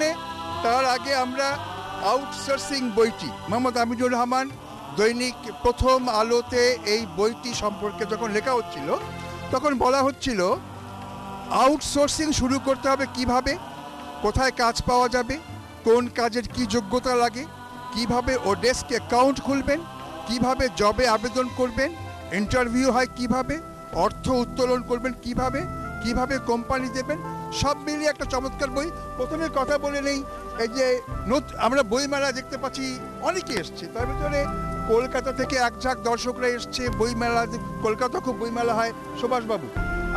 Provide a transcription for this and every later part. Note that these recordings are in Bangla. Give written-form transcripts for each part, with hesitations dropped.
এখানে। তার আগে আমরা আউটসোর্সিং বইটি, মোহাম্মদ আমিনুর রহমান দৈনিক প্রথম আলোতে এই বইটি সম্পর্কে যখন লেখা হচ্ছিল তখন বলা হচ্ছিল আউটসোর্সিং শুরু করতে হবে কিভাবে, কোথায় কাজ পাওয়া যাবে, কোন কাজের কি যোগ্যতা লাগে, কিভাবে ওডেস্ক অ্যাকাউন্ট খুলবেন, কিভাবে জবে আবেদন করবেন, ইন্টারভিউ হয় কিভাবে, অর্থ উত্তোলন করবেন কিভাবে, কিভাবে কোম্পানি দেবেন, সব মিলিয়ে একটা চমৎকার বই। প্রথমে কথা বলে নেই, এই যে আমরা বইমেলা দেখতে পাচ্ছি অনেকে এসছে, তার ভিতরে কলকাতা থেকে এক ঝাঁক দর্শকরা এসছে বইমেলা। কলকাতা খুব বইমেলা হয়। সুভাষবাবু,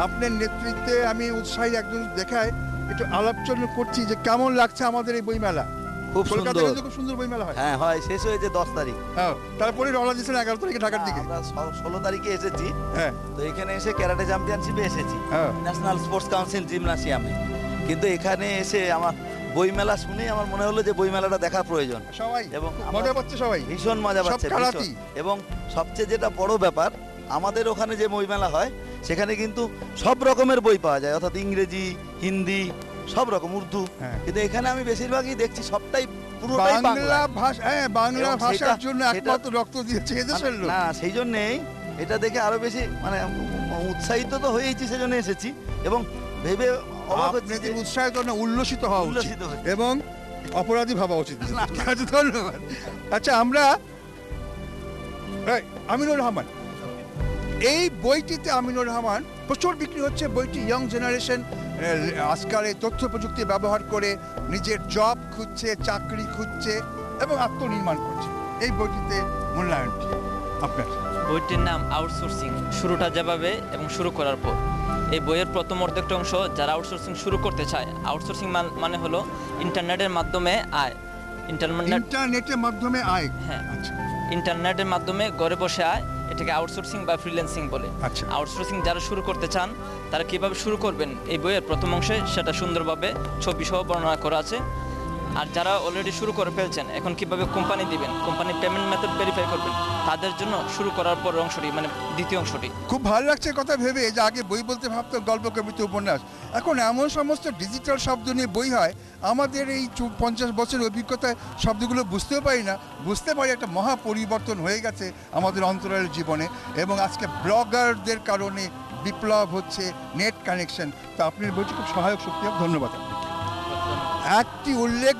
আপনার নেতৃত্বে আমি উৎসাহী একজন দেখায় একটু আলোচনা করছি যে কেমন লাগছে আমাদের এই বইমেলা। খুব সুন্দর, খুব সুন্দর বইমেলা হয়। হ্যাঁ হয়, শেষ হয়েছে 10 তারিখ। হ্যাঁ, তারপরে রওনা দিয়েছেন 11 তারিখে ঢাকার দিকে। আমরা 16 তারিখে এসেছি। হ্যাঁ, তো এখানে এসে ক্যারাটে চ্যাম্পিয়নশিপে এসেছি, ন্যাশনাল স্পোর্টস কাউন্সিল জিমনাসিয়ামে। কিন্তু এখানে এসে আমার বইমেলা শুনেই আমার মনে হলো যে বইমেলাটা দেখা প্রয়োজন। সবাই এবং মজা পাচ্ছে, সবাই ভীষণ মজা পাচ্ছে। এবং সবচেয়ে যেটা বড় ব্যাপার, আমাদের ওখানে যে বইমেলা হয় সেখানে কিন্তু সব রকমের বই পাওয়া যায়, অর্থাৎ ইংরেজি, হিন্দি, সব রকম, উর্দু। কিন্তু এখানে আমি বেশিরভাগই দেখছি সবটাই পুরোটাই বাংলা ভাষা। হ্যাঁ, বাংলা ভাষার জন্য একমাত্র রক্ত দিয়েছে এদেশের লোক। না, সেই জন্যই এটা দেখে আরো বেশি মানে উৎসাহিত তো হয়েছি, সেজন্য এসেছি। এবং ভেবে উৎসাহিত না, উল্লসিত হওয়া উচিত এবং অপরাধী ভাবা উচিত। ধন্যবাদ। আচ্ছা, আমরা আমিনুর রহমান, এই বইটিতে আমিনুর রহমান প্রচুর বিক্রি হচ্ছে। বইটি ইয়ং জেনারেশন আজকাল এই তথ্য প্রযুক্তি ব্যবহার করে নিজের জব খুঁজছে, চাকরি খুঁজছে এবং আত্মনির্মাণ করছে। এই বইটিতে মূল্যায়নটি আপনার। বইটির নাম আউটসোর্সিং, শুরুটা যেভাবে এবং শুরু করার পর। এই বইয়ের প্রথম অর্ধেকটা অংশ যারা আউটসোর্সিং শুরু করতে চায়, আউটসোর্সিং মানে হলো ইন্টারনেটের মাধ্যমে আয়। ইন্টারনেটের মাধ্যমে আয়, হ্যাঁ, ইন্টারনেটের মাধ্যমে ঘরে বসে আয়, এটাকে আউটসোর্সিং বা ফ্রিল্যান্সিং বলে। আউটসোর্সিং যারা শুরু করতে চান তারা কিভাবে শুরু করবেন, এই বইয়ের প্রথম অংশে সেটা সুন্দরভাবে ছবি সহ বর্ণনা করা আছে। আর যারা অলরেডি শুরু করে ফেলছেন, এখন কিভাবে কোম্পানি দিবেন, কোম্পানি পেমেন্ট মেথড ভেরিফাই করবেন, তাদের জন্য শুরু করার পর অংশটি, মানে দ্বিতীয় অংশটি। খুব ভালো লাগছে কথা ভেবে যে আগে বই বলতে ভাবতো গল্প, কবিতা, উপন্যাস, এখন এমন সমস্ত ডিজিটাল শব্দ নিয়ে বই হয়, আমাদের এই 50 বছরের অভিজ্ঞতায় শব্দগুলো বুঝতেও পারি না। বুঝতে পারি একটা মহা পরিবর্তন হয়ে গেছে আমাদের অন্তরালের জীবনে, এবং আজকে ব্লগারদের কারণে বিপ্লব হচ্ছে, নেট কানেকশন। তো আপনার বইটি খুব সহায়ক শক্তি। ধন্যবাদ। একটি উল্লেখ